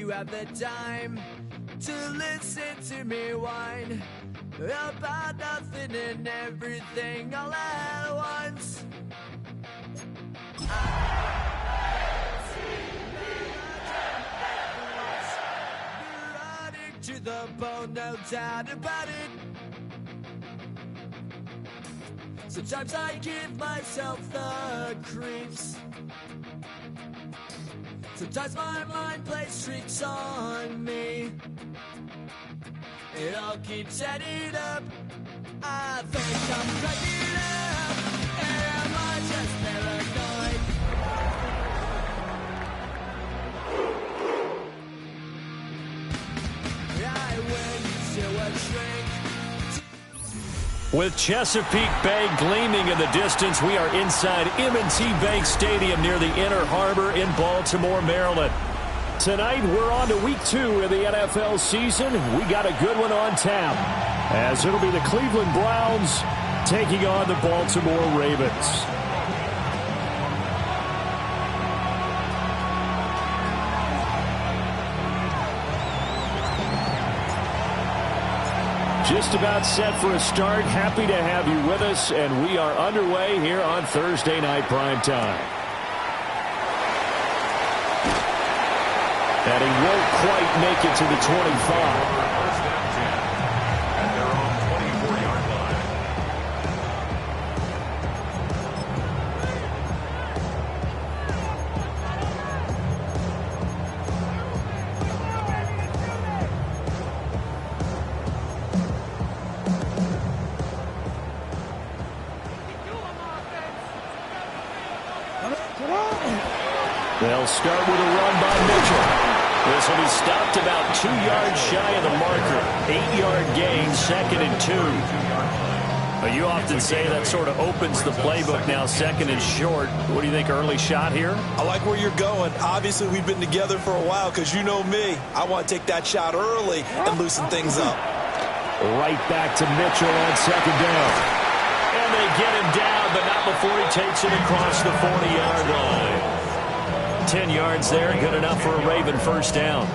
you have the time to listen to me whine about nothing and everything all at once. Running to the bone, no doubt about it. Sometimes I give myself the creeps. Sometimes my mind plays tricks on me. It all keeps adding up. I think I'm cracking up. Am I just paranoid? I went to a shrink. With Chesapeake Bay gleaming in the distance, we are inside M&T Bank Stadium near the Inner Harbor in Baltimore, Maryland. Tonight, we're on to week 2 of the NFL season. We got a good one on tap, as it'll be the Cleveland Browns taking on the Baltimore Ravens. Just about set for a start. Happy to have you with us, and we are underway here on Thursday Night Primetime. And he won't quite make it to the 25. At their own 24-yard line. They'll start with a run by Mitchell. This will be stopped about 2 yards shy of the marker. 8-yard gain, 2nd and 2. You often say that sort of opens the playbook now, 2nd and short. What do you think, early shot here? I like where you're going. Obviously, we've been together for a while because you know me. I want to take that shot early and loosen things up. Right back to Mitchell on 2nd down. And they get him down, but not before he takes it across the 40-yard line. 10 yards there, good enough for a Raven first down.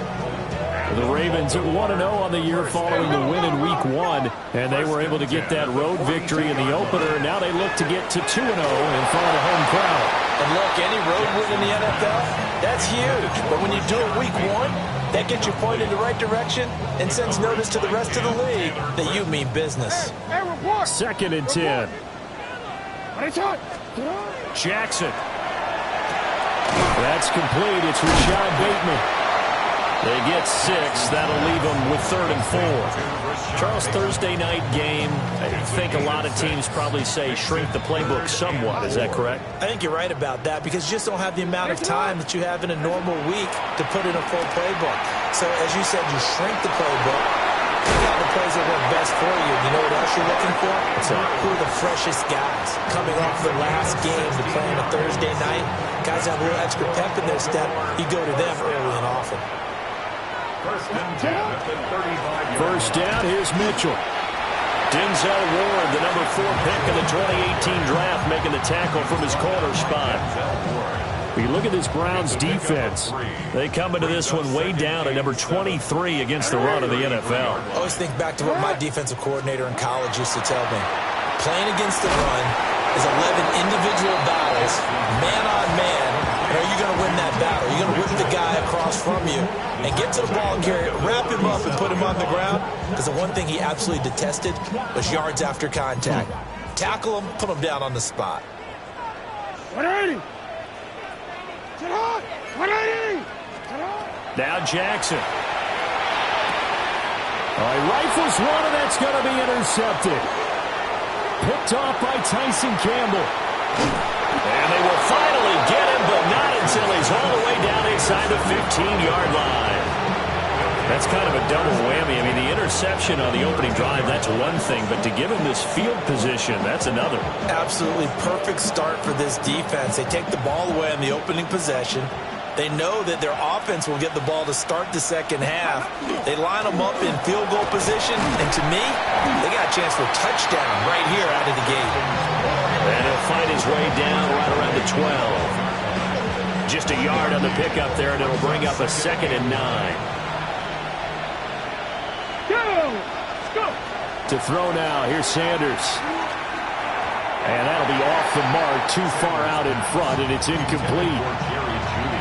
The Ravens at 1-0 on the year following the win in Week 1, and they were able to get that road victory in the opener. Now they look to get to 2-0 in front of the home crowd. And look, any road win in the NFL, that's huge. But when you do it Week 1, that gets you pointed in the right direction and sends notice to the rest of the league that you mean business. 2nd and 10. Jackson. That's complete. It's Rashad Bateman. They get 6. That'll leave them with 3rd and 4. Charles, Thursday night game, I think a lot of teams probably say shrink the playbook somewhat. Is that correct? I think you're right about that because you just don't have the amount of time that you have in a normal week to put in a full playbook. So, as you said, you shrink the playbook. Pick out the plays that work best for you. You know what else you're looking for? Who are the freshest guys coming off the last game to play on a Thursday night? Guys have a little extra pep in their step. You go to them early and often. 1st and 10 at the 35-yard line. First down, here's Mitchell. Denzel Ward, the number 4 pick in the 2018 draft, making the tackle from his corner spot. You look at this Browns defense. They come into this one way down at number 23 against the run of the NFL. I always think back to what my defensive coordinator in college used to tell me. Playing against the run is 11 individual battles, man on man. And are you going to win that battle? Are you going to whip the guy across from you and get to the ball carrier, wrap him up, and put him on the ground? Because the one thing he absolutely detested was yards after contact. Tackle him, put him down on the spot. 180. Now Jackson. Rifles one, and that's going to be intercepted. Picked off by Tyson Campbell. And they will finally get him, but not until he's all the way down inside the 15-yard line. That's kind of a double whammy. I mean, the interception on the opening drive, that's one thing, but to give him this field position, that's another. Absolutely perfect start for this defense. They take the ball away on the opening possession. They know that their offense will get the ball to start the second half. They line them up in field goal position, and to me, they got a chance for a touchdown right here out of the gate. And he'll find his way down right around the 12. Just a yard on the pickup there, and it'll bring up a 2nd and 9. Go! To throw now, here's Sanders. And that'll be off the mark, too far out in front, and it's incomplete.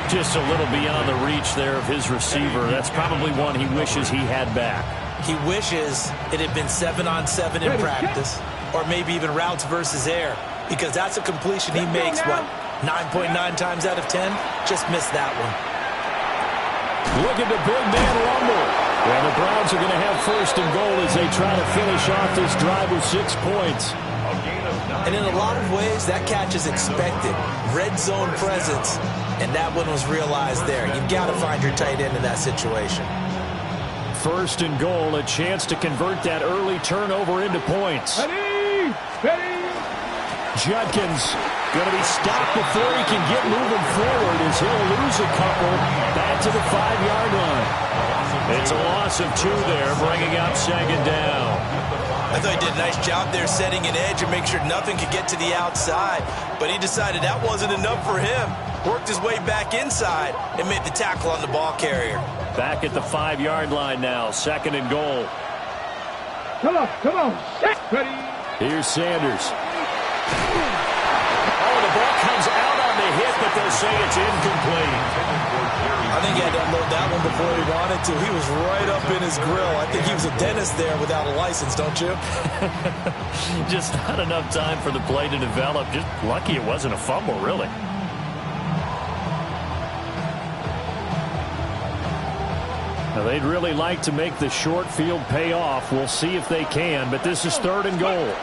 Just a little beyond the reach there of his receiver. That's probably one he wishes he had back. He wishes it had been 7-on-7 in practice, or maybe even routes versus air, because that's a completion he makes, 9.9 times out of 10? Just missed that one. Look at the big man rumble. Well, the Browns are going to have 1st and goal as they try to finish off this drive with 6 points. And in a lot of ways, that catch is expected. Red zone presence, and that one was realized there. You've got to find your tight end in that situation. 1st and goal, a chance to convert that early turnover into points. Ready! Judkins going to be stopped before he can get moving forward as he'll lose a couple back to the 5-yard line. It's a loss of 2 there, bringing up 2nd down. I thought he did a nice job there setting an edge and make sure nothing could get to the outside. But he decided that wasn't enough for him. Worked his way back inside and made the tackle on the ball carrier. Back at the 5-yard line now, 2nd and goal. Come on. Ready? Here's Sanders. Oh, the ball comes out on the hit, but they'll say it's incomplete. I think he had to unload that one before he wanted to. He was right up in his grill. I think he was a dentist there without a license, don't you? Just not enough time for the play to develop. Just lucky it wasn't a fumble, really. Now, they'd really like to make the short field pay off. We'll see if they can, but this is 3rd and goal.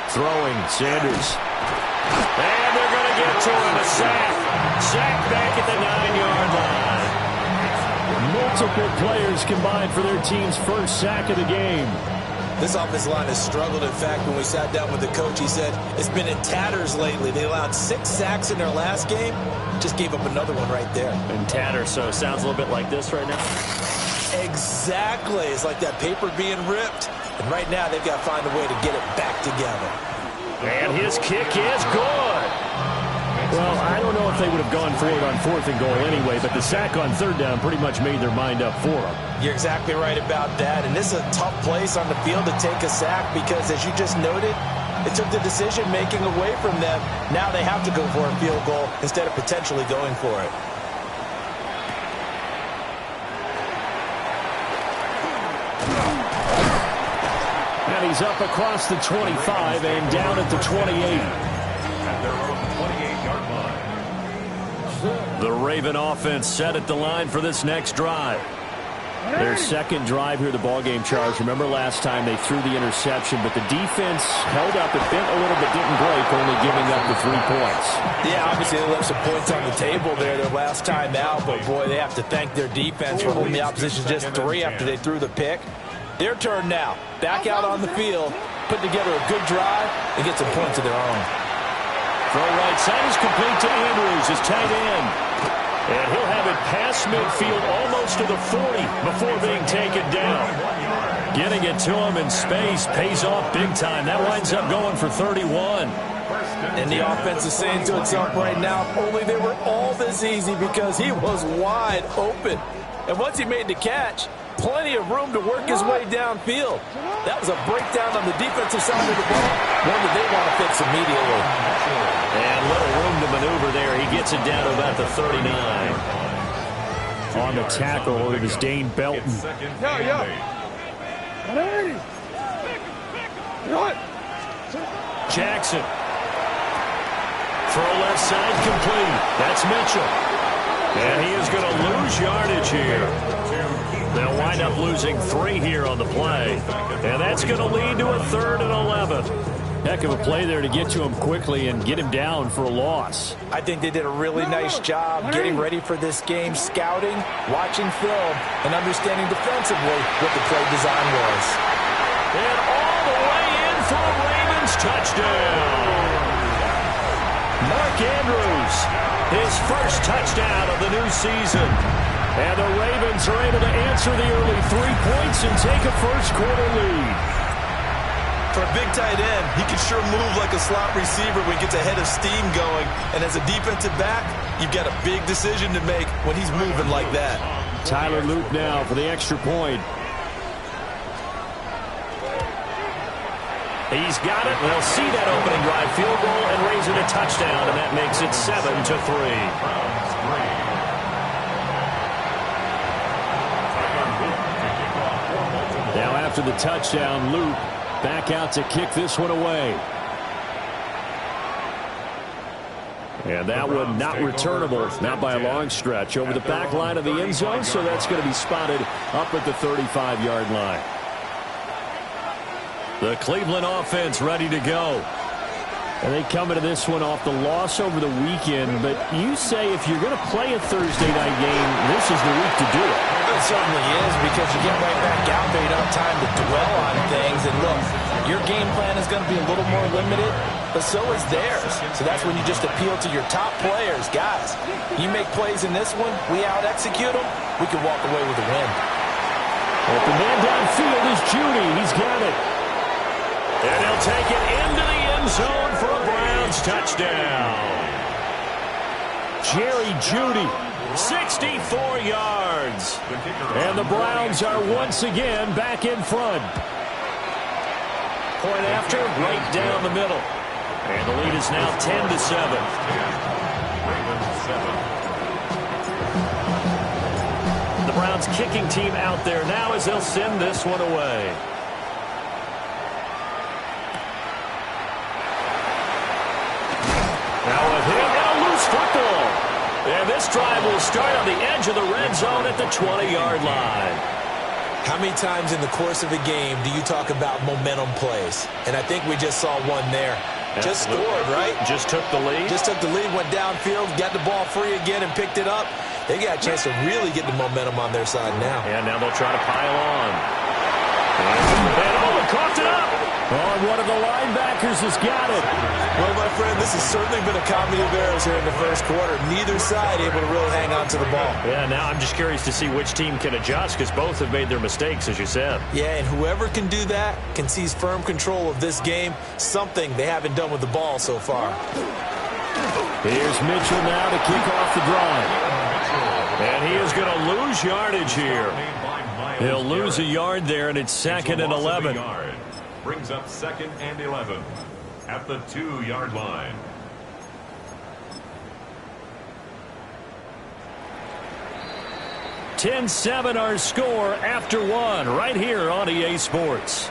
Throwing, Sanders. And they're going to get to him, a sack. Sack back at the 9-yard line. Multiple players combined for their team's 1st sack of the game. This offensive line has struggled. In fact, when we sat down with the coach, he said it's been in tatters lately. They allowed 6 sacks in their last game. Just gave up another one right there. In tatters, so it sounds a little bit like this right now. Exactly. It's like that paper being ripped. And right now, they've got to find a way to get it back together. And his kick is good. Well, I don't know if they would have gone for it on 4th and goal anyway, but the sack on 3rd down pretty much made their mind up for them. You're exactly right about that. And this is a tough place on the field to take a sack because, as you just noted, it took the decision-making away from them. Now they have to go for a field goal instead of potentially going for it. And he's up across the 25 and down at the 28. The Raven offense set at the line for this next drive. Their 2nd drive here, the ballgame charge. Remember last time they threw the interception, but the defense held up. It bent a little bit, didn't break, only giving up the 3 points. Yeah, obviously they left some points on the table there their last time out, but boy, they have to thank their defense for holding the opposition just 3 after they threw the pick. Their turn now. Back out on the field, put together a good drive, and get some points of their own. Throw right side is complete to Andrews, his tight end. And he'll have it past midfield almost to the 40 before being taken down. Getting it to him in space pays off big time. That winds up going for 31. And the offense is saying to itself right now, if only they were all this easy because he was wide open. And once he made the catch, plenty of room to work his way downfield. That was a breakdown on the defensive side of the ball, one that they want to fix immediately. And little room to maneuver there. He gets it down to about the 39. On the tackle, it was Dane Belton. Jackson. Throw left side complete. That's Mitchell. And he is going to lose yardage here. They'll wind up losing 3 here on the play. And that's going to lead to a 3rd and 11. Heck of a play there to get to him quickly and get him down for a loss. I think they did a really nice job getting ready for this game, scouting, watching film, and understanding defensively what the play design was. And all the way in for a Ravens touchdown. Mark Andrews, his first touchdown of the new season. And the Ravens are able to answer the early 3 points and take a first quarter lead. For a big tight end, he can sure move like a slot receiver when he gets a head of steam going. And as a defensive back, you've got a big decision to make when he's moving like that. Tyler Luke now for the extra point. He's got it. They'll see that opening drive field goal and raise it a touchdown, and that makes it 7-3. Now after the touchdown, Luke back out to kick this one away. And that one not returnable, not by a long stretch, over the back line of the end zone, so that's going to be spotted up at the 35-yard line. The Cleveland offense ready to go. And they come into this one off the loss over the weekend, but you say if you're going to play a Thursday night game, this is the week to do it. It certainly is, because you get right back out there. You don't have time to dwell on things. And look, your game plan is going to be a little more limited, but so is theirs. So that's when you just appeal to your top players. Guys, you make plays in this one, we out-execute them, we can walk away with a win. Open man downfield is Judy. He's got it. And he'll take it into the end zone for a Browns touchdown. Jerry Judy, 64 yards. And the Browns are once again back in front. Point after, right down the middle. And the lead is now 10-7. The Browns kicking team out there now as they'll send this one away. Now with him and a loose football. And this drive will start on the edge of the red zone at the 20-yard line. How many times in the course of a game do you talk about momentum plays? And I think we just saw one there. Just scored, right? Just took the lead. Just took the lead, went downfield, got the ball free again and picked it up. They got a chance to really get the momentum on their side now. And now they'll try to pile on. And coughed it up. Oh, and one of the linebackers has got it. Well, my friend, this has certainly been a comedy of errors here in the first quarter. Neither side able to really hang on to the ball. Yeah, now I'm just curious to see which team can adjust, because both have made their mistakes, as you said. Yeah, and whoever can do that can seize firm control of this game, something they haven't done with the ball so far. Here's Mitchell now to kick off the drive. And he is going to lose yardage here. He'll lose a yard there, and it's 2nd and 11. Brings up 2nd and 11 at the 2-yard line. (10-7) our score after one, right here on EA Sports.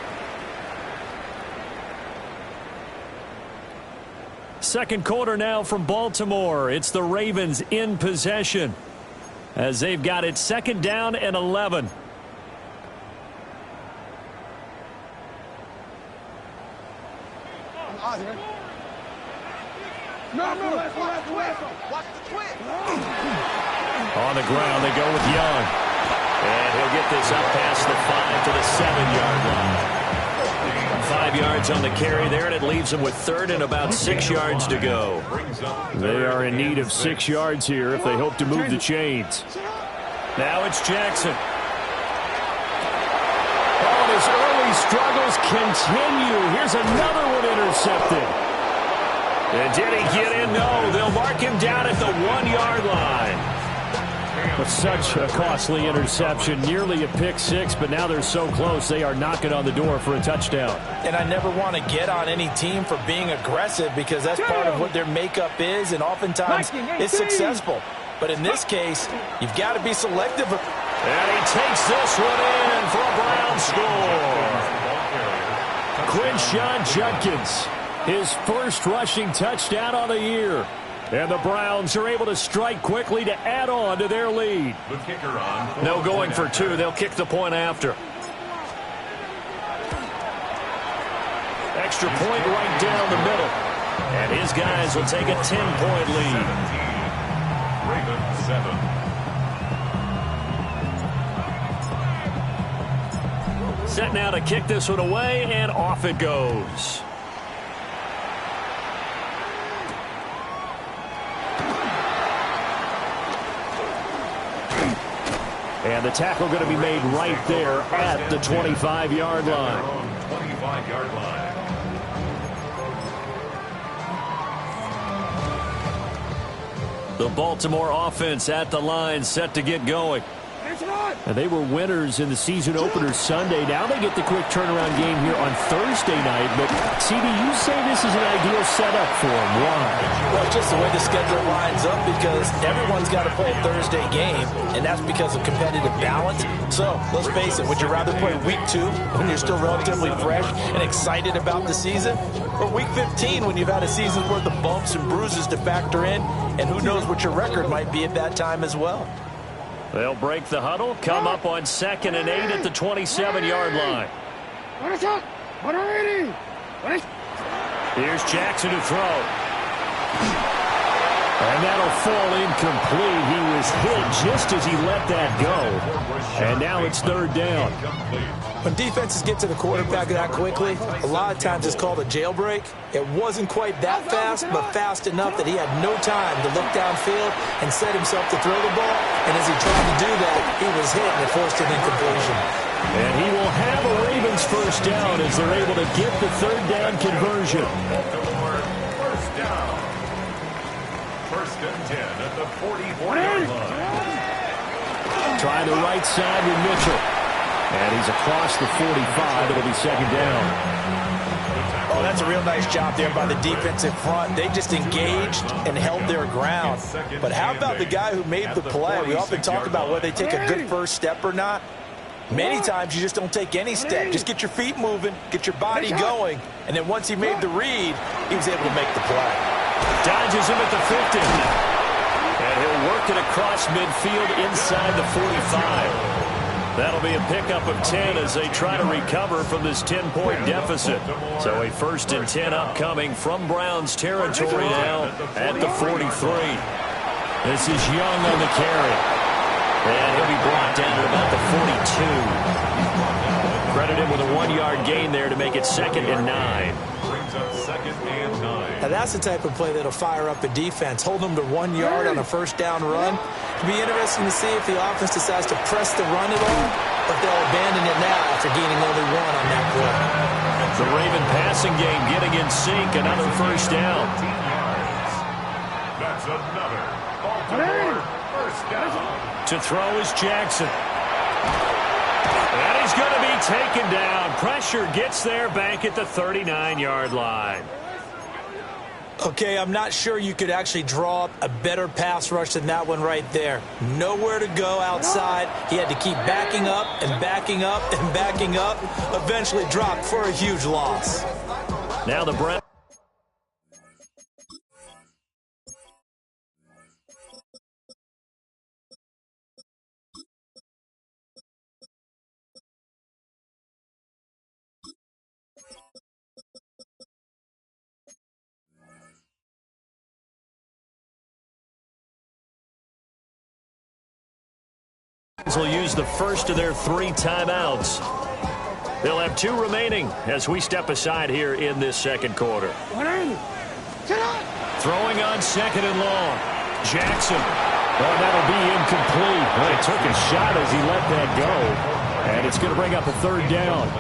Second quarter now from Baltimore. It's the Ravens in possession as they've got it 2nd down and 11. On the ground, they go with Young. And he'll get this up past the 5 to the 7-yard line. 5 yards on the carry there, and it leaves them with 3rd and about 6 yards to go. They are in need of 6 yards here if they hope to move the chains. Now it's Jackson. Oh, and his early struggles continue. Here's another one intercepted. And did he get in? No, they'll mark him down at the 1-yard line. But such a costly interception, nearly a pick six, but now they're so close they are knocking on the door for a touchdown. And I never want to get on any team for being aggressive, because that's part of what their makeup is, and oftentimes it's successful. But in this case, you've got to be selective. And he takes this one in for a Brown score. Quinshawn Judkins, his first rushing touchdown on the year. And the Browns are able to strike quickly to add on to their lead. The kicker on. No going for two. They'll kick the point after. Extra point right down the middle. And his guys will take a 10-point lead. Ravens 7. Set now to kick this one away, and off it goes. And the tackle going to be made right there at the 25-yard line. 25-yard line. The Baltimore offense at the line, set to get going. And they were winners in the season opener Sunday. Now they get the quick turnaround game here on Thursday night. But, CD, you say this is an ideal setup for them. Why? Well, just the way the schedule lines up, because everyone's got to play a Thursday game, and that's because of competitive balance. So, let's face it, would you rather play week 2 when you're still relatively fresh and excited about the season, or week 15 when you've had a season's worth of bumps and bruises to factor in, and who knows what your record might be at that time as well? They'll break the huddle, come up on 2nd and 8 at the 27-yard line. Here's Jackson to throw. And that'll fall incomplete. He was hit just as he let that go. And now it's 3rd down. When defenses get to the quarterback that quickly, a lot of times it's called a jailbreak. It wasn't quite that fast, but fast enough that he had no time to look downfield and set himself to throw the ball. And as he tried to do that, he was hit and it forced an incompletion. And he will have a Ravens first down as they're able to get the 3rd down conversion. First down. 1st and 10 at the 44-yard line. Trying the right side with Mitchell. And he's across the 45. It'll be 2nd down. Oh, that's a real nice job there by the defensive front. They just engaged and held their ground. But how about the guy who made the play? We often talk about whether they take a good first step or not. Many times you just don't take any step. Just get your feet moving, get your body going. And then once he made the read, he was able to make the play. Dodges him at the 50. And he'll work it across midfield inside the 45. That'll be a pickup of 10 as they try to recover from this 10-point deficit. So a 1st and 10 upcoming from Browns territory now at the 43. This is Young on the carry. And he'll be brought down at about the 42. Credit him with a 1-yard gain there to make it 2nd and 9. Brings up 2nd and 9. Now that's the type of play that'll fire up a defense. Hold them to 1 yard on a 1st down run. It'll be interesting to see if the offense decides to press the run at all, or if they'll abandon it now after gaining only 1 on that play. The Raven passing game getting in sync. Another 1st down. That's another Baltimore 1st down. To throw is Jackson. And he's going to be taken down. Pressure gets there back at the 39-yard line. Okay, I'm not sure you could actually draw up a better pass rush than that one right there. Nowhere to go outside. He had to keep backing up and backing up and backing up. Eventually dropped for a huge loss. Now the Browns. Will use the first of their 3 timeouts. They'll have 2 remaining as we step aside here in this 2nd quarter. Throwing on 2nd and long. Jackson. Oh, that'll be incomplete. Well, he took a shot as he let that go. And it's going to bring up a 3rd down.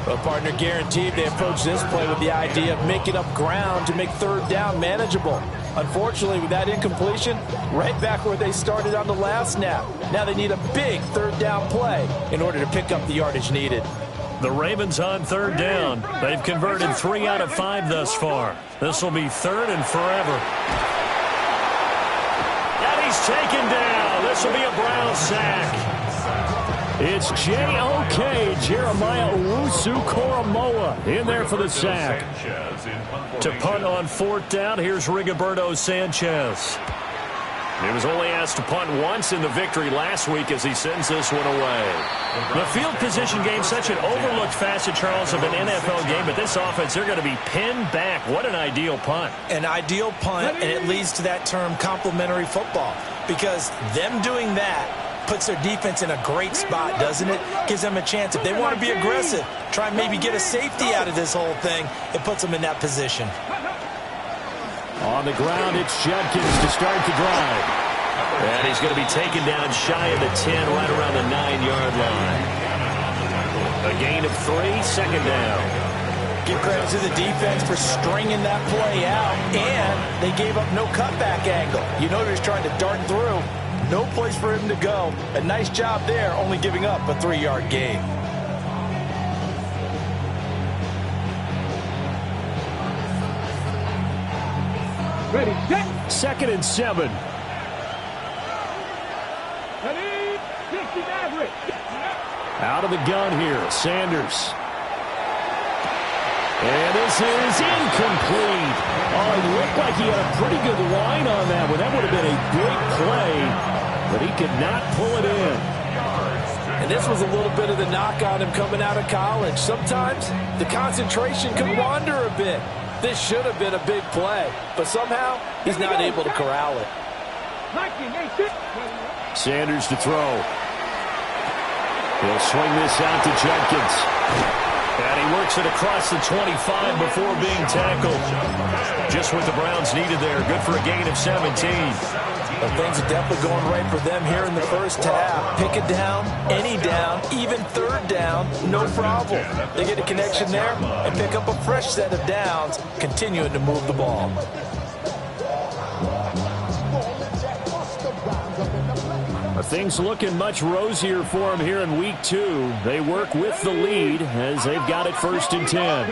Well, partner, guaranteed they approach this play with the idea of making up ground to make 3rd down manageable. Unfortunately, with that incompletion, right back where they started on the last snap. Now they need a big 3rd down play in order to pick up the yardage needed. The Ravens on 3rd down. They've converted 3 out of 5 thus far. This will be 3rd and forever. And he's taken down. This will be a Brown sack. It's J.O.K. Jeremiah Owusu-Koramoah in there for the sack. To punt on 4th down, here's Rigoberto Sanchez. He was only asked to punt once in the victory last week as he sends this one away. The field position game, such an overlooked facet, Charles, of an NFL game, but this offense, they're going to be pinned back. What an ideal punt. An ideal punt, and it leads to that term complementary football, because them doing that puts their defense in a great spot, doesn't it? Gives them a chance. If they want to be aggressive, try and maybe get a safety out of this whole thing, it puts them in that position. On the ground, it's Judkins to start the drive. And he's going to be taken down shy of the 10, right around the 9-yard line. A gain of 3, 2nd down. Give credit to the defense for stringing that play out, and they gave up no cutback angle. You know, he's trying to dart through. No place for him to go. A nice job there, only giving up a 3-yard gain. Ready, set. 2nd and 7. Ready, 50 average. Out of the gun here, Sanders. And this is incomplete. Oh, it looked like he had a pretty good line on that one. That would have been a big play, but he could not pull it in. And this was a little bit of the knock on him coming out of college. Sometimes the concentration can wander a bit. This should have been a big play, but somehow he's not able to corral it. Sanders to throw. He'll swing this out to Jenkins. And he works it across the 25 before being tackled. Just what the Browns needed there. Good for a gain of 17. But things are definitely going right for them here in the first half. Pick it down, any down, even 3rd down, no problem. They get a connection there and pick up a fresh set of downs, continuing to move the ball. Things looking much rosier for them here in week 2. They work with the lead as they've got it 1st and 10.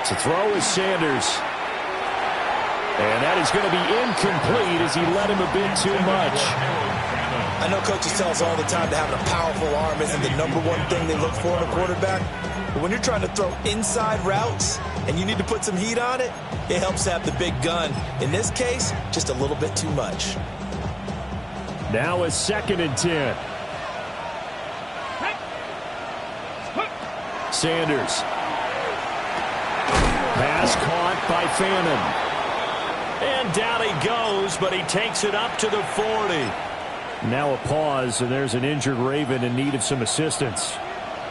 To throw is Sanders. And that is going to be incomplete as he led him a bit too much. I know coaches tell us all the time that having a powerful arm isn't the #1 thing they look for in a quarterback. But when you're trying to throw inside routes and you need to put some heat on it, it helps to have the big gun. In this case, just a little bit too much. Now a 2nd and 10. Sanders. Pass caught by Fannin. And down he goes, but he takes it up to the 40. Now a pause, and there's an injured Raven in need of some assistance.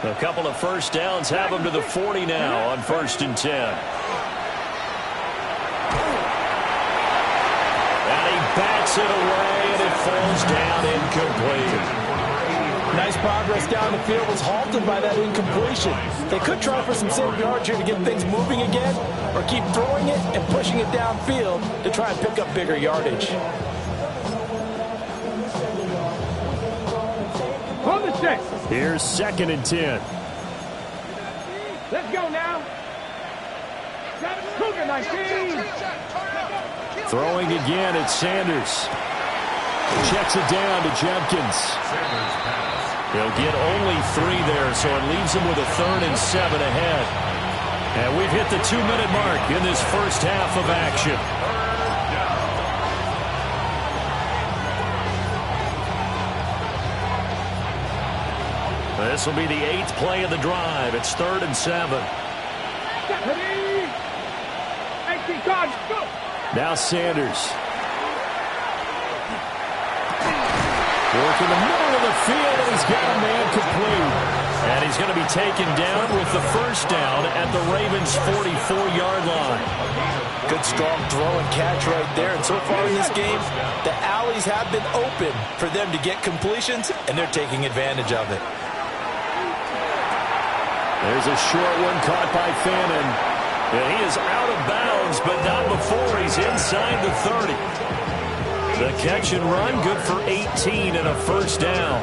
A couple of first downs have him to the 40 now on 1st and 10. And he bats it away, and it falls down incomplete. Nice progress down the field was halted by that incompletion. They could try for some safe yards here to get things moving again, or keep throwing it and pushing it downfield to try and pick up bigger yardage. On the set. Here's 2nd and 10. Let's go now. Cougar 19. Throwing again, it's Sanders. Checks it down to Jenkins. He'll get only 3 there, so it leaves him with a 3rd and 7 ahead. And we've hit the 2-minute mark in this first half of action. This will be the 8th play of the drive. It's 3rd and 7. Now Sanders. Working the middle of the field, and he's got a man complete. And he's going to be taken down with the 1st down at the Ravens' 44-yard line. Good strong throw and catch right there. And so far in this game, the alleys have been open for them to get completions, and they're taking advantage of it. There's a short one caught by Fannin. And he is out of bounds, but not before he's inside the 30. The catch and run, good for 18 and a 1st down.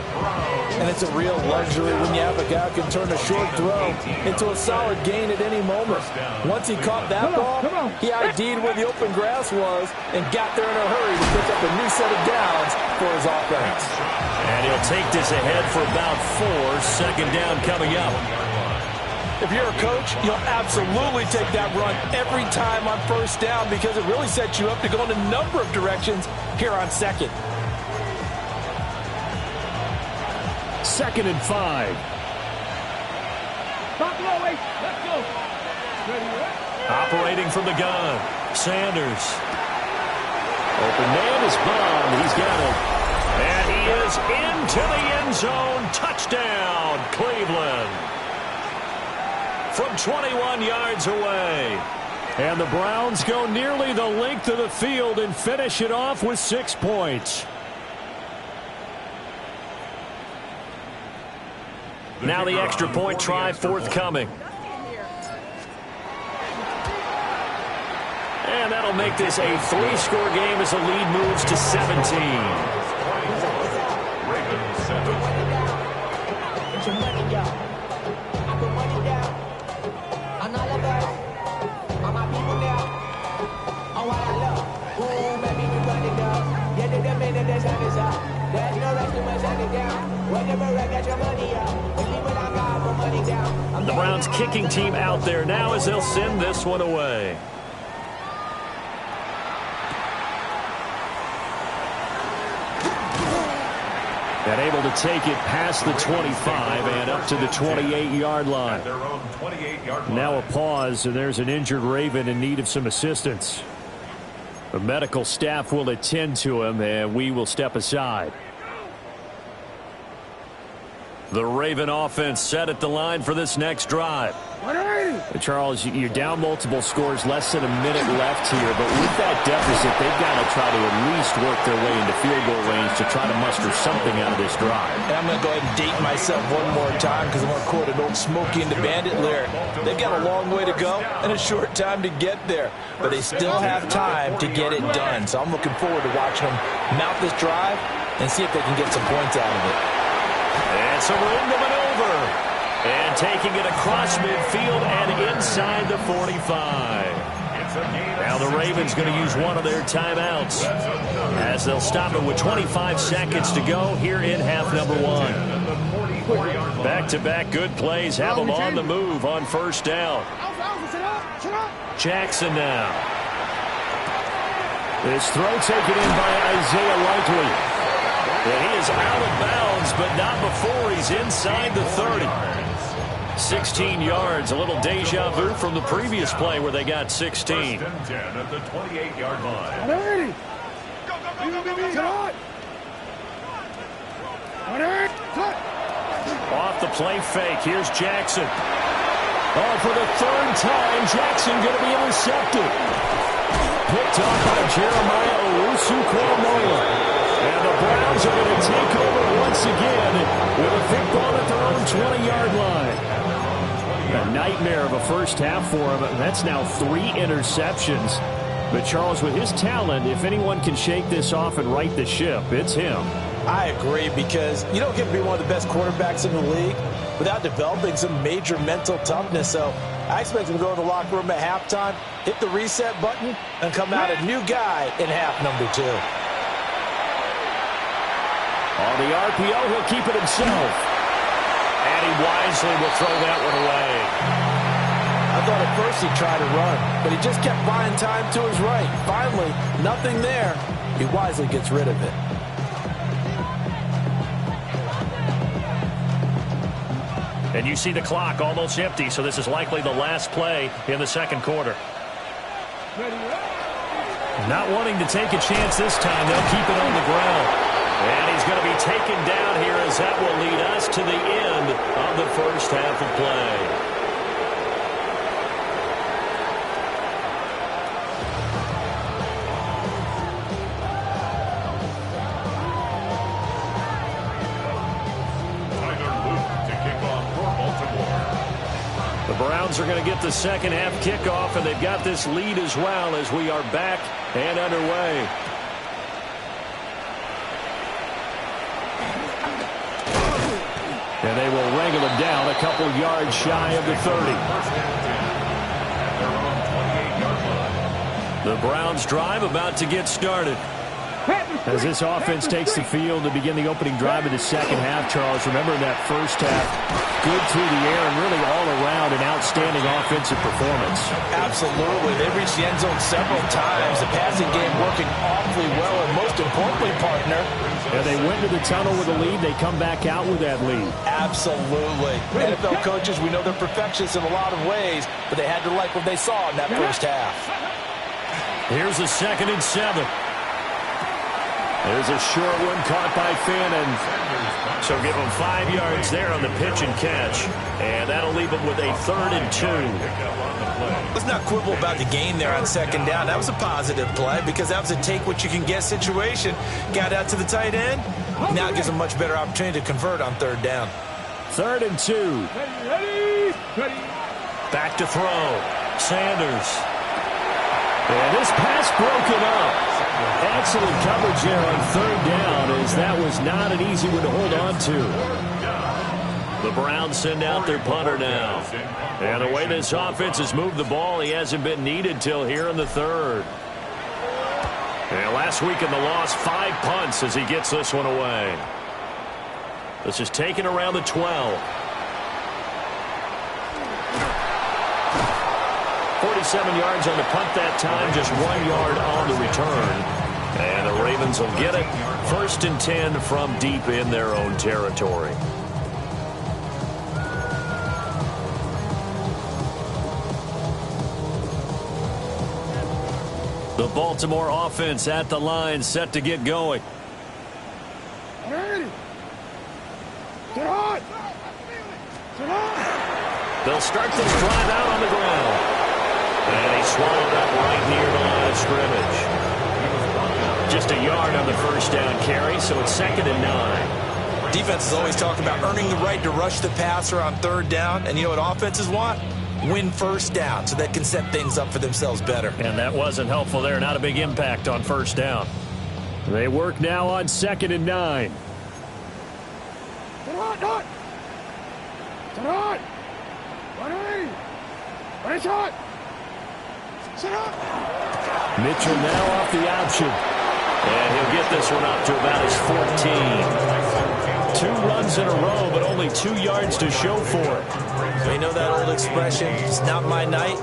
And it's a real luxury when you have a guy who can turn a short throw into a solid gain at any moment. Once he caught that ball, he ID'd where the open grass was and got there in a hurry to pick up a new set of downs for his offense. And he'll take this ahead for about 4. 2nd down coming up. If you're a coach, you'll absolutely take that run every time on 1st down because it really sets you up to go in a number of directions here on 2nd. 2nd and 5. Stop low, H. Let's go. Operating from the gun. Sanders. Open man is Bond. He's got it. And he is into the end zone. Touchdown, Cleveland. From 21 yards away. And the Browns go nearly the length of the field and finish it off with 6 points. Now the extra point try forthcoming. And that'll make this a 3-score game as the lead moves to 17. Ravens 7. The Browns kicking team out there now as they'll send this one away. And able to take it past the 25 and up to the 28-yard line. At their own 28-yard line. Now a pause, and there's an injured Raven in need of some assistance. The medical staff will attend to him, and we will step aside. The Raven offense set at the line for this next drive. Charles, you're down multiple scores, less than a minute left here, but with that deficit, they've got to try to at least work their way into field goal range to try to muster something out of this drive. And I'm going to go ahead and date myself one more time because I'm going to quote an old Smokey and the Bandit lyric. They've got a long way to go and a short time to get there, but they still have time to get it done. So I'm looking forward to watching them mount this drive and see if they can get some points out of it. And so we're into maneuver. And taking it across midfield and inside the 45. Now the Ravens going to use one of their timeouts as they'll stop it with 25 seconds to go here in half number 1. Back-to-back good plays have them on the move on first down. Jackson now. This throw taken in by Isaiah Likely. And he is out of bounds, but not before he's inside the 30. 16 yards, a little deja vu from the previous play where they got 16. First and 10 at the 28-yard line. Off the play fake, here's Jackson. Oh, for the third time, Jackson going to be intercepted. Picked off by Jeremiah Owusu-Koramoah. And the Browns are going to take over once again with a pick ball at their own 20-yard line. A nightmare of a first half for him. That's now 3 interceptions. But Charles, with his talent, if anyone can shake this off and right the ship, it's him. I agree, because you don't get to be one of the best quarterbacks in the league without developing some major mental toughness. So I expect him to go in the locker room at halftime, hit the reset button, and come out a new guy in half number 2. On the RPO, he'll keep it himself. And he wisely will throw that one away. I thought at first he'd try to run, but he just kept buying time to his right. Finally, nothing there. He wisely gets rid of it. And you see the clock almost empty, so this is likely the last play in the second quarter. Not wanting to take a chance this time, they'll keep it on the ground. And he's going to be taken down here as that will lead us to the end of the first half of play. The Browns are going to get the second half kickoff, and they've got this lead as well as we are back and underway. And they will wrangle him down a couple yards shy of the 30. The Browns drive about to get started. As this offense takes the field to begin the opening drive of the second half, Charles, remember in that first half, good through the air and really all around an outstanding offensive performance. Absolutely. They reached the end zone several times. The passing game working awfully well, and most importantly, partner, and they went to the tunnel with a lead. They come back out with that lead. Absolutely. NFL coaches, we know they're perfectionists in a lot of ways, but they had to like what they saw in that first half. Here's a 2nd and 7. There's a short one caught by Fannin. So give him 5 yards there on the pitch and catch. And that'll leave him with a 3rd and 2. Let's not quibble about the gain there on 2nd down. That was a positive play because that was a take-what-you-can-get situation. Got out to the tight end. Now it gives them much better opportunity to convert on 3rd down. 3rd and 2. Ready. Back to throw. Sanders. And this pass broken up. Excellent coverage there on third down, as that was not an easy one to hold on to. The Browns send out their punter now. And the way this offense has moved the ball, he hasn't been needed till here in the third. And last week in the loss, 5 punts as he gets this one away. This is taken around the 12. 47 yards on the punt that time, just 1 yard on the return. And the Ravens will get it. 1st and 10 from deep in their own territory. The Baltimore offense at the line, set to get going. They'll start this drive out on the ground. And he swallowed up right near the line of scrimmage. Just a yard on the first down carry, so it's 2nd and 9. Defense is always talking about earning the right to rush the passer on third down. And you know what offenses want? Win first down so they can set things up for themselves better. And that wasn't helpful there. Not a big impact on first down. They work now on 2nd and 9. Mitchell now off the option. And he'll get this one up to about his 14. 2 runs in a row, but only 2 yards to show for it. You know that old expression, it's not my night?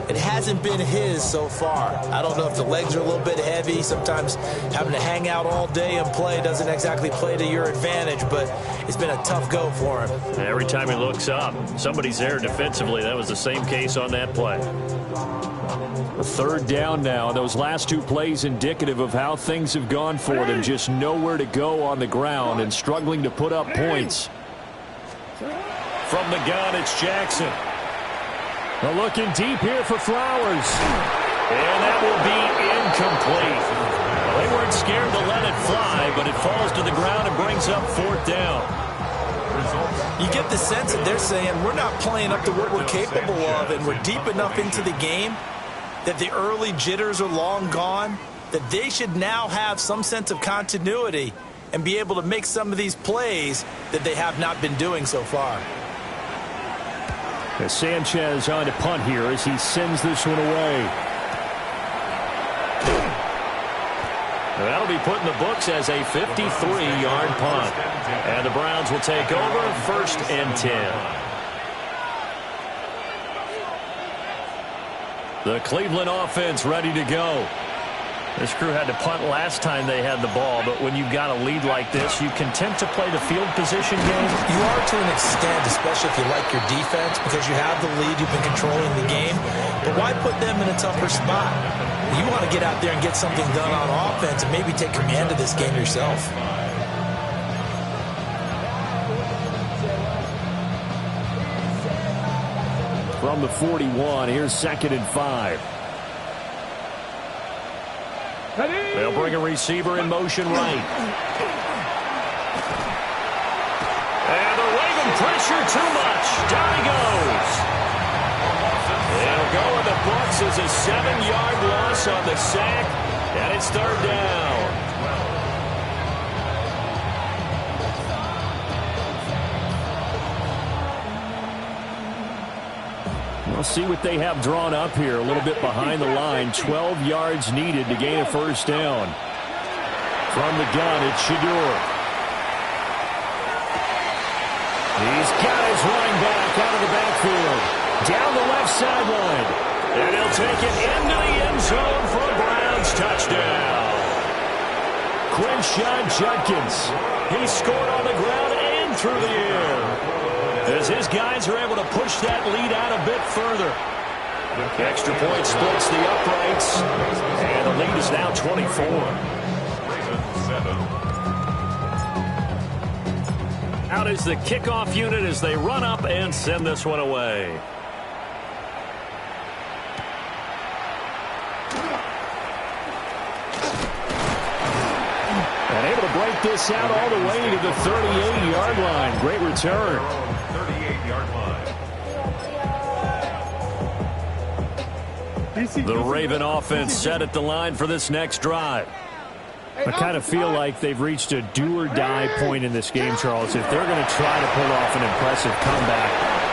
It hasn't been his so far. I don't know if the legs are a little bit heavy. Sometimes having to hang out all day and play doesn't exactly play to your advantage, but it's been a tough go for him. Every time he looks up, somebody's there defensively. That was the same case on that play. A 3rd down now. Those last 2 plays indicative of how things have gone for them. Just nowhere to go on the ground and struggling to put up points. From the gun, it's Jackson. Well, looking deep here for Flowers. And that will be incomplete. Well, they weren't scared to let it fly, but it falls to the ground and brings up 4th down. You get the sense that they're saying we're not playing up to what we're capable of, and we're deep enough into the game that the early jitters are long gone, that they should now have some sense of continuity and be able to make some of these plays that they have not been doing so far. As Sanchez on to punt here as he sends this one away. That'll be put in the books as a 53-yard punt. And the Browns will take over 1st and 10. The Cleveland offense ready to go. This crew had to punt last time they had the ball, but when you've got a lead like this, you can tend to play the field position game. You are to an extent, especially if you like your defense, because you have the lead, you've been controlling the game. But why put them in a tougher spot? You want to get out there and get something done on offense and maybe take command of this game yourself. From the 41, here's 2nd and 5. They'll bring a receiver in motion right. And they're waving pressure too much. Down he goes. They'll go in the books as a 7-yard loss on the sack, and it's 3rd down. We'll see what they have drawn up here. A little bit behind the line. 12 yards needed to gain a 1st down. From the gun, it's Shador. He's got his running back out of the backfield. Down the left sideline. And he'll take it into the end zone for a Browns touchdown. Quinshon Judkins. He scored on the ground and through the air, as his guys are able to push that lead out a bit further. Extra point splits the uprights, and the lead is now 24. Out is the kickoff unit as they run up and send this one away. And able to break this out all the way to the 38-yard line. Great return. 38-yard line. The Raven offense set at the line for this next drive. I kind of feel like they've reached a do-or-die point in this game, Charles. If they're going to try to pull off an impressive comeback,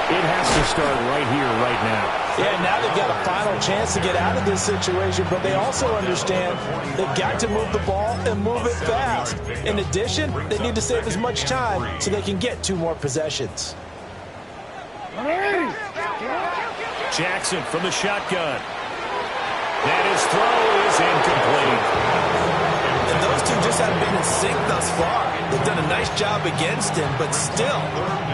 it has to start right here, right now. Yeah, now they've got a final chance to get out of this situation, but they also understand they've got to move the ball and move it fast. In addition, they need to save as much time so they can get 2 more possessions. Jackson from the shotgun. And his throw is incomplete. And those two just haven't been in sync thus far. They've done a nice job against him, but still,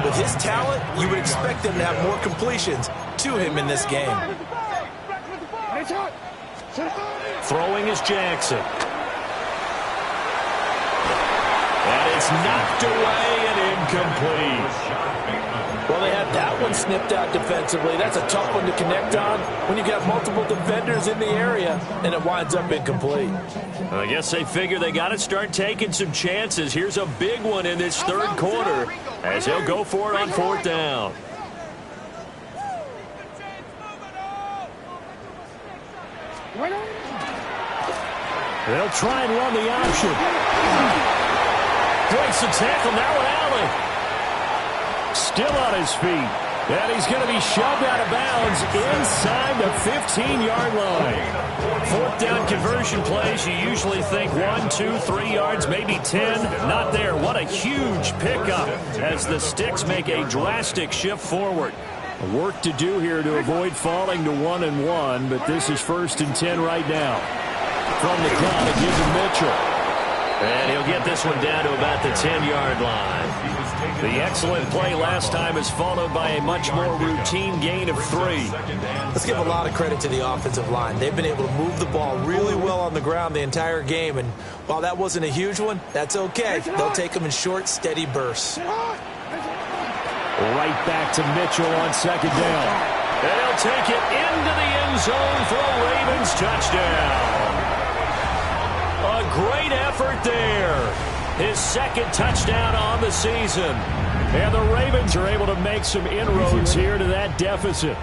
with his talent, you would expect them to have more completions to him in this game. Throwing is Jackson. And it's knocked away and incomplete. Well, they had that one snipped out defensively. That's a tough one to connect on when you got multiple defenders in the area, and it winds up incomplete. I guess they figure they got to start taking some chances. Here's a big one in this third quarter as he'll go for it on 4th down. They'll try and run the option. Breaks the tackle, now an alley. Still on his feet. And he's going to be shoved out of bounds inside the 15-yard line. 4th down conversion plays, you usually think 1, 2, 3 yards, maybe 10. Not there. What a huge pickup as the Sticks make a drastic shift forward. Work to do here to avoid falling to 1-1, but this is 1st and 10 right now. From the gun, it gives him Mitchell. And he'll get this one down to about the 10-yard line. The excellent play last time is followed by a much more routine gain of 3. Let's give a lot of credit to the offensive line. They've been able to move the ball really well on the ground the entire game, and while that wasn't a huge one, that's okay. They'll take them in short, steady bursts. Right back to Mitchell on 2nd down. And he'll take it into the end zone for a Ravens touchdown. A great effort there. His 2nd touchdown on the season. And the Ravens are able to make some inroads here to that deficit.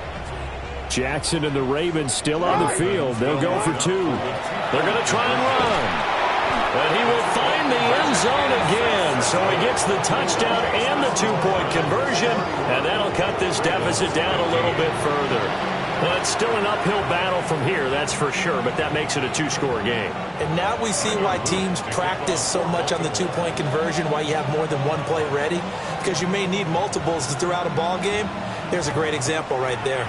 Jackson and the Ravens still on the field. They'll go for 2. They're going to try and run. But he will find the end zone again. So he gets the touchdown and the 2-point conversion. And that'll cut this deficit down a little bit further. Well, it's still an uphill battle from here, that's for sure, but that makes it a 2-score game. And now we see why teams practice so much on the 2-point conversion, why you have more than one play ready, because you may need multiples throughout a ball game. There's a great example right there.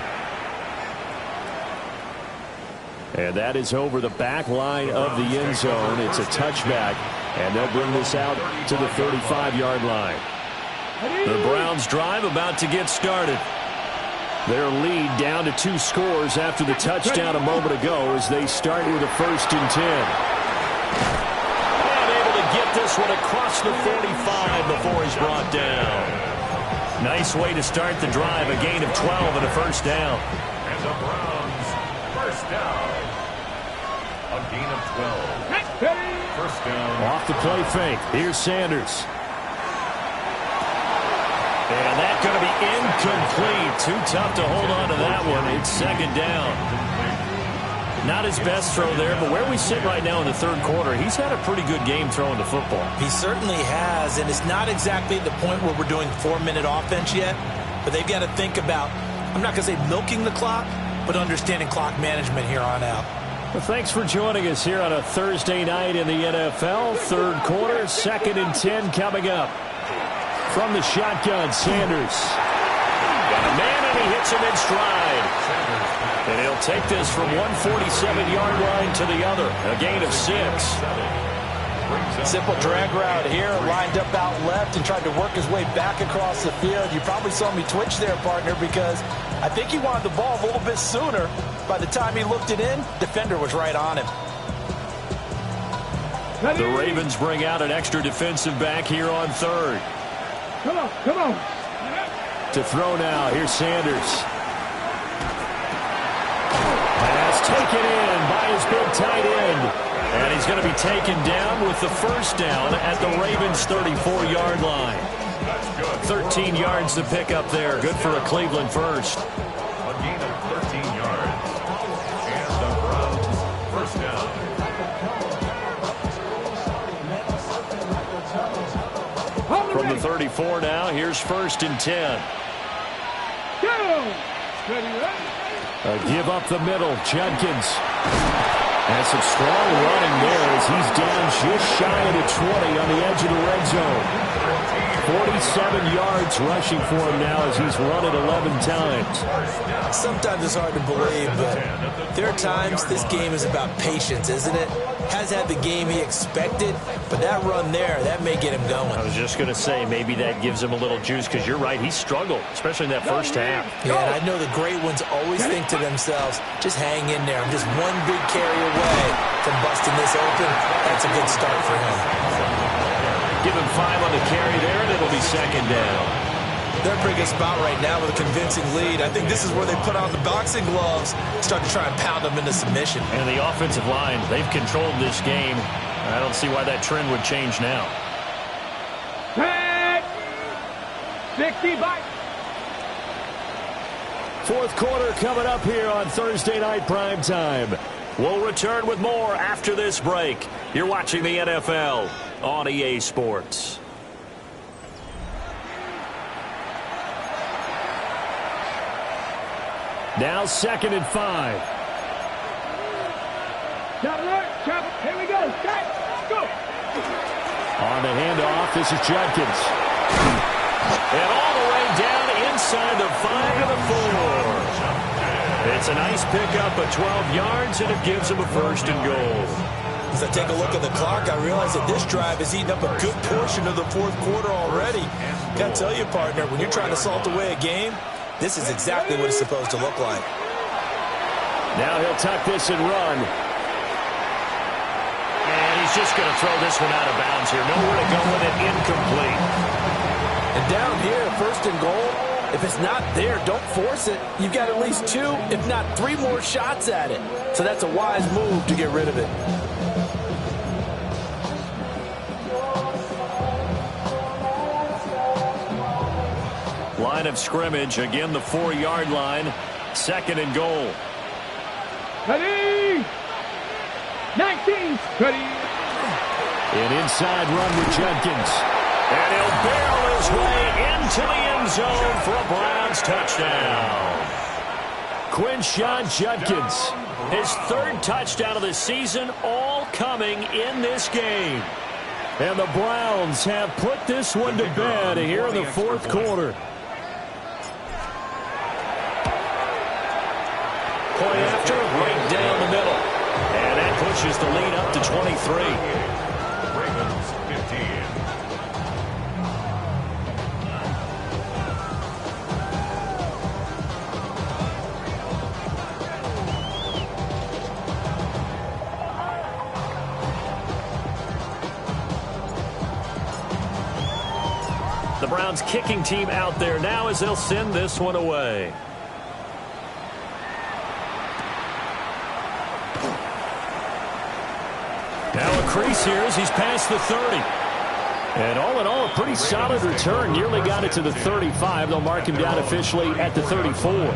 And that is over the back line of the end zone. It's a touchback, and they'll bring this out to the 35-yard line. The Browns drive about to get started. Their lead down to 2 scores after the touchdown a moment ago as they start with a 1st and 10. And able to get this one across the 45 before he's brought down. Nice way to start the drive, a gain of 12 and a 1st down. And the Browns, 1st down. A gain of 12. 1st down. Off the play fake. Here's Sanders. And that's going to be incomplete. Too tough to hold on to that one. It's 2nd down. Not his best throw there, but where we sit right now in the 3rd quarter, he's had a pretty good game throwing the football. He certainly has, and it's not exactly the point where we're doing 4-minute offense yet, but they've got to think about, I'm not going to say milking the clock, but understanding clock management here on out. Well, thanks for joining us here on a Thursday night in the NFL. 3rd quarter, 2nd and 10 coming up. From the shotgun, Sanders. Got a man, and he hits him in stride. And he'll take this from 147-yard line to the other. A gain of 6. Simple drag route here, lined up out left and tried to work his way back across the field. You probably saw me twitch there, partner, because I think he wanted the ball a little bit sooner. By the time he looked it in, defender was right on him. The Ravens bring out an extra defensive back here on 3rd. Come on, come on. To throw now, here's Sanders. Pass taken in by his big tight end. And he's going to be taken down with the 1st down at the Ravens' 34-yard line. 13 yards to pick up there. Good for a Cleveland first. A gain of 13 yards. And from the 34 now. Here's 1st and 10. Give up the middle. Judkins has some strong running there as he's down just shy of the 20 on the edge of the red zone. 47 yards rushing for him now as he's run it 11 times. Sometimes it's hard to believe, but there are times this game is about patience, isn't it? Has had the game he expected, but that run there, that may get him going. I was just going to say, maybe that gives him a little juice, because you're right, he struggled, especially in that first half. Yeah, and I know the great ones always think to themselves, just hang in there. I'm just one big carry away from busting this open. That's a good start for him. Give him 5 on the carry there, and it'll be 2nd down. They're in a pretty good spot right now with a convincing lead. I think this is where they put on the boxing gloves, start to try and pound them into submission. And the offensive line, they've controlled this game. I don't see why that trend would change now. 65. Fourth quarter coming up here on Thursday Night Primetime. We'll return with more after this break. You're watching the NFL on EA Sports. Now 2nd and 5. Here we go. Go. On the handoff, this is Judkins. And all the way down inside the 5 to the 4. It's a nice pickup of 12 yards, and it gives him a 1st and goal. As I take a look at the clock, I realize that this drive has eaten up a good portion of the fourth quarter already. Got to tell you, partner, when you're trying to salt away a game, this is exactly what it's supposed to look like. Now he'll tuck this and run. And he's just going to throw this one out of bounds here. Nowhere to go with it, incomplete. And down here, 1st and goal, if it's not there, don't force it. You've got at least 2, if not 3 more shots at it. So that's a wise move to get rid of it. Line of scrimmage, again the 4-yard line. 2nd and goal. Ready. 19. Ready. An inside run with Judkins. And he'll barrel his way into the end zone for a Browns touchdown. Quinshon Judkins, his 3rd touchdown of the season, all coming in this game. And the Browns have put this one to bed here in the 4th quarter. Point after, right down the middle. And that pushes the lead up to 23. Ravens 15. The Browns kicking team out there now as they'll send this one away. Now a crease here as he's past the 30. And all in all, a pretty solid return. Nearly got it to the 35. They'll mark him down officially at the 34.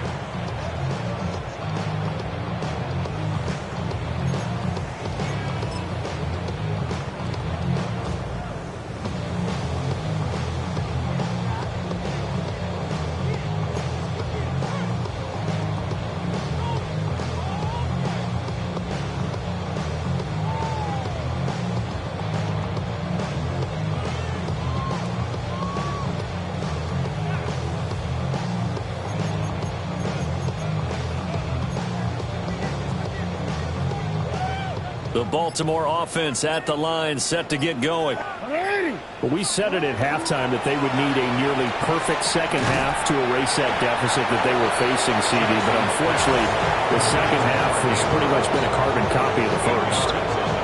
The Baltimore offense at the line, set to get going. Well, we said it at halftime that they would need a nearly perfect second half to erase that deficit that they were facing, CD. But unfortunately, the second half has pretty much been a carbon copy of the first.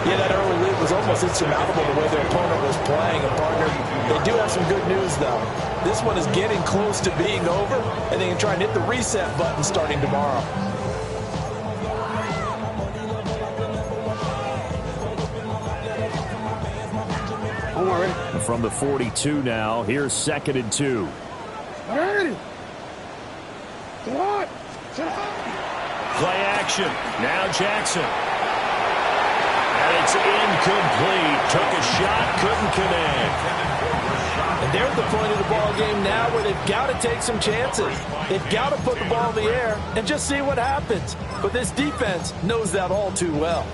Yeah, that early lead was almost insurmountable the way their opponent was playing. And, partner, they do have some good news, though. This one is getting close to being over, and they can try and hit the reset button starting tomorrow. From the 42 now, here's 2nd and 2. Ready. Play action. Now Jackson. And he It's incomplete. Took a shot, couldn't connect. And they're at the point of the ball game now where they've got to take some chances. They've got to put the ball in the air and just see what happens. But this defense knows that all too well.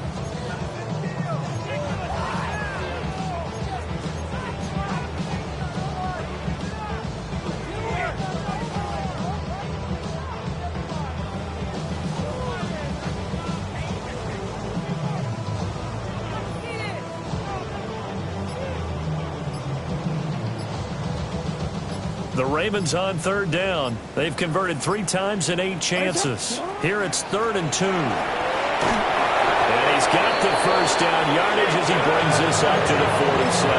The Ravens on third down. They've converted 3 times in 8 chances. Here it's 3rd and 2. And he's got the first down yardage as he brings this up to the 47.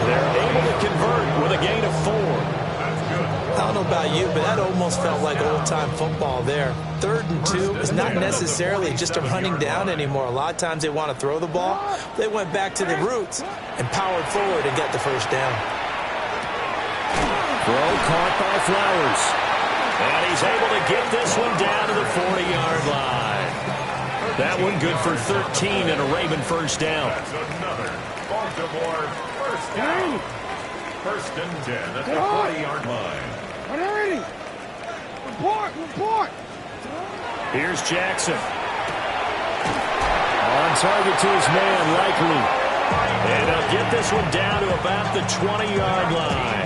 They're able to convert with a gain of 4. I don't know about you, but that almost felt like old-time football there. 3rd and 2 is not necessarily just a running down anymore. A lot of times they want to throw the ball. They went back to the roots and powered forward and get the first down. Throw caught by Flowers. And he's able to get this one down to the 40-yard line. That one good for 13 and a Raven first down. That's another Baltimore first down. 1st and 10 at the 40-yard line. Ready. Report. Here's Jackson. On target to his man, Likely. And he'll get this one down to about the 20-yard line.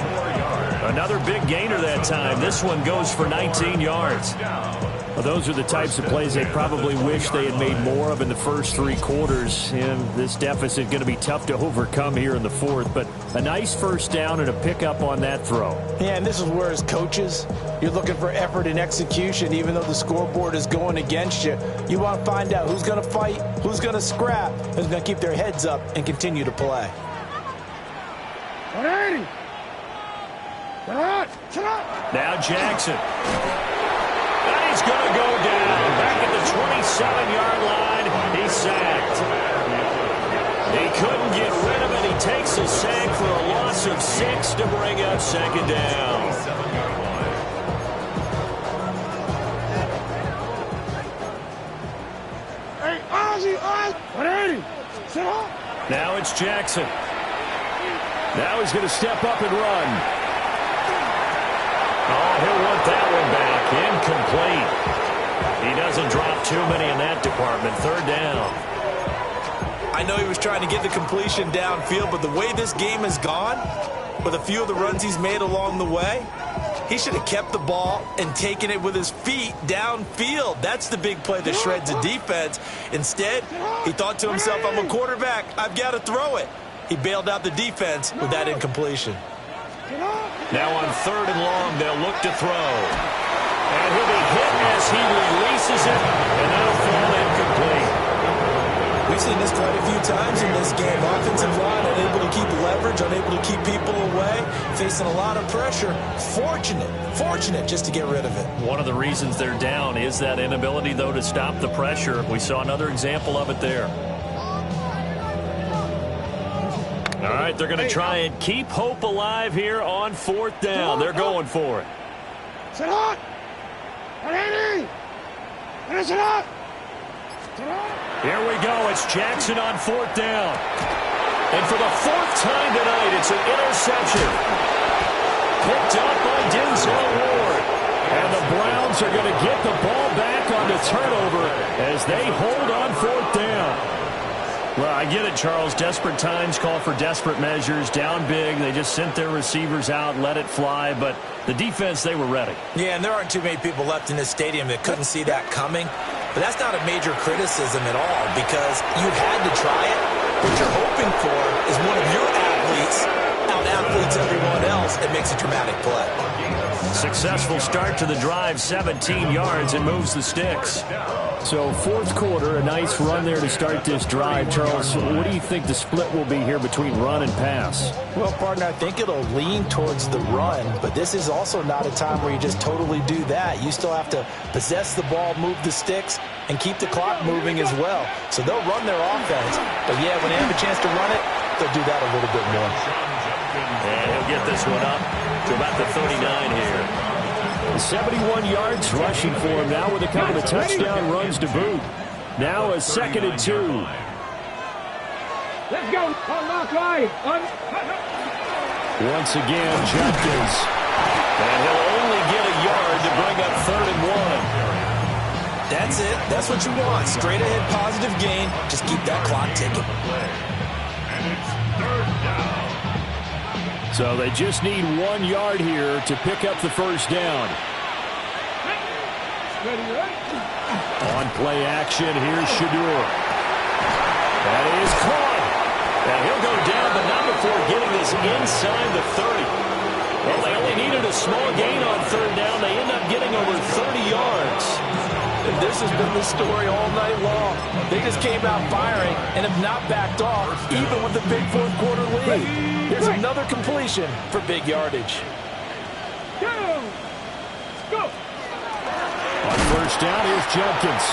Another big gainer that time. This one goes for 19 yards. Well, those are the types of plays they probably wish they had made more of in the first 3 quarters. And this deficit going to be tough to overcome here in the 4th. But a nice first down and a pickup on that throw. Yeah, and this is where as coaches, you're looking for effort and execution. Even though the scoreboard is going against you, you want to find out who's going to fight, who's going to scrap, who's going to keep their heads up and continue to play. 180. Now Jackson. And he's going to go down. Back at the 27-yard line. He's sacked. He couldn't get rid of it. He takes a sack for a loss of 6 to bring up 2nd down. Hey, Ozzy, 180. Sit up. Now it's Jackson. Now he's going to step up and run. Oh, he'll want that one back. Incomplete. He doesn't drop too many in that department. 3rd down. I know he was trying to get the completion downfield, but the way this game has gone, with a few of the runs he's made along the way, he should have kept the ball and taken it with his feet downfield. That's the big play that shreds the defense. Instead, he thought to himself, I'm a quarterback. I've got to throw it. He bailed out the defense with that incompletion. Now on 3rd and long, they'll look to throw. And he'll be hit as he releases it, and that'll fall incomplete. We've seen this quite a few times in this game. Offensive line unable to keep leverage, unable to keep people away, facing a lot of pressure. Fortunate just to get rid of it. One of the reasons they're down is that inability, though, to stop the pressure. We saw another example of it there. All right, they're going to try and keep hope alive here on 4th down. They're going for it. Sit up. 180. Sit up. Here we go. It's Jackson on 4th down. And for the 4th time tonight, it's an interception. Picked up by Denzel Ward. And the Browns are going to get the ball back on the turnover as they hold on 4th down. Well, I get it, Charles. Desperate times call for desperate measures. Down big. They just sent their receivers out, let it fly. But the defense, they were ready. Yeah, and there aren't too many people left in this stadium that couldn't see that coming. But that's not a major criticism at all because you had to try it. What you're hoping for is one of your athletes out-athletes everyone else and makes a dramatic play. Successful start to the drive, 17 yards, and moves the sticks. So 4th quarter, a nice run there to start this drive. Charles, what do you think the split will be here between run and pass? Well, partner, I think it'll lean towards the run, but this is also not a time where you just totally do that. You still have to possess the ball, move the sticks, and keep the clock moving as well. So they'll run their offense, but yeah, when they have a chance to run it, they'll do that a little bit more. And he'll get this one up to about the 39 here. 71 yards rushing for him now with a couple of touchdown runs to boot. Now a 2nd and 2. Let's go. Unlock line. Once again, Jenkins. And he'll only get a yard to bring up 3rd and 1. That's it. That's what you want. Straight ahead positive gain. Just keep that clock ticking. And it's 3rd down. So they just need 1 yard here to pick up the first down. On play action, here's Shadur. That is caught. And he'll go down, but not before getting this inside the 30. Well, they only needed a small gain on 3rd down. They end up getting over 30 yards. And this has been the story all night long. They just came out firing and have not backed off, even with the big 4th quarter lead. Here's another completion for big yardage. Go. On first down, here's Jenkins.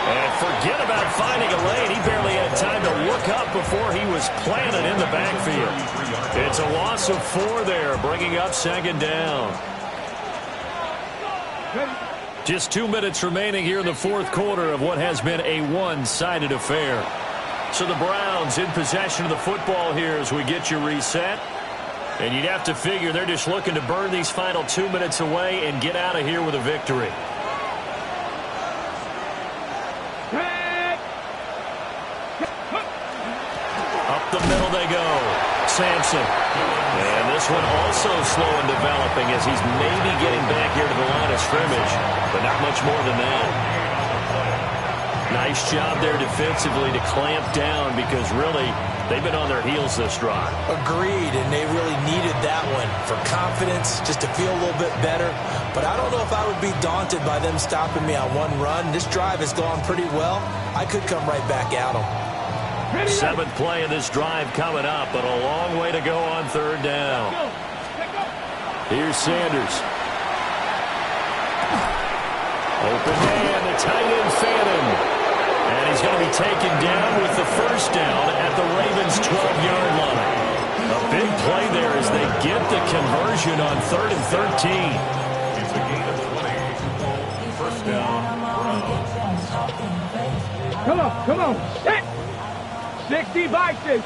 And forget about finding a lane. He barely had time to look up before he was planted in the backfield. It's a loss of 4 there, bringing up 2nd down. Just 2 minutes remaining here in the 4th quarter of what has been a one-sided affair. So the Browns in possession of the football here as we get you reset. And you'd have to figure they're just looking to burn these final 2 minutes away and get out of here with a victory. Up the middle they go. Sampson. And this one also slow in developing as he's maybe getting back here to the line of scrimmage, but not much more than that. Nice job there defensively to clamp down because really they've been on their heels this drive. Agreed, and they really needed that one for confidence, just to feel a little bit better. But I don't know if I would be daunted by them stopping me on one run. This drive has gone pretty well. I could come right back at them. 7th play of this drive coming up, but a long way to go on 3rd down. Here's Sanders. Open man, the tight end Phantom. And he's going to be taken down with the first down at the Ravens' 12-yard line. A big play there as they get the conversion on 3rd and 13. It's a gain of 20. First down, Browns. Come on. 60 Bison.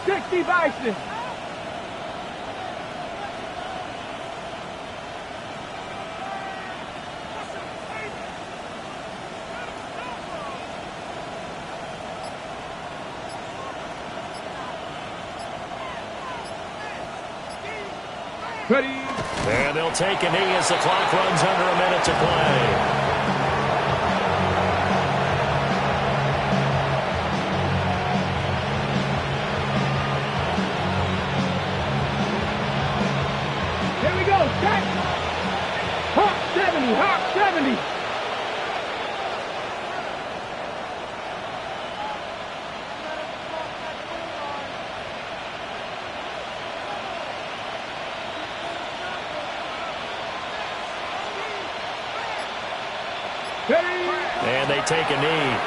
Ready. And they'll take a knee as the clock runs under a minute to play. Here we go. Check. Hawk 70. And they take a knee.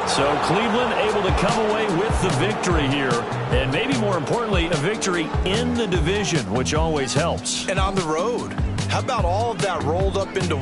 So Cleveland able to come away with the victory here. And maybe more importantly, a victory in the division, which always helps. And on the road. How about all of that rolled up into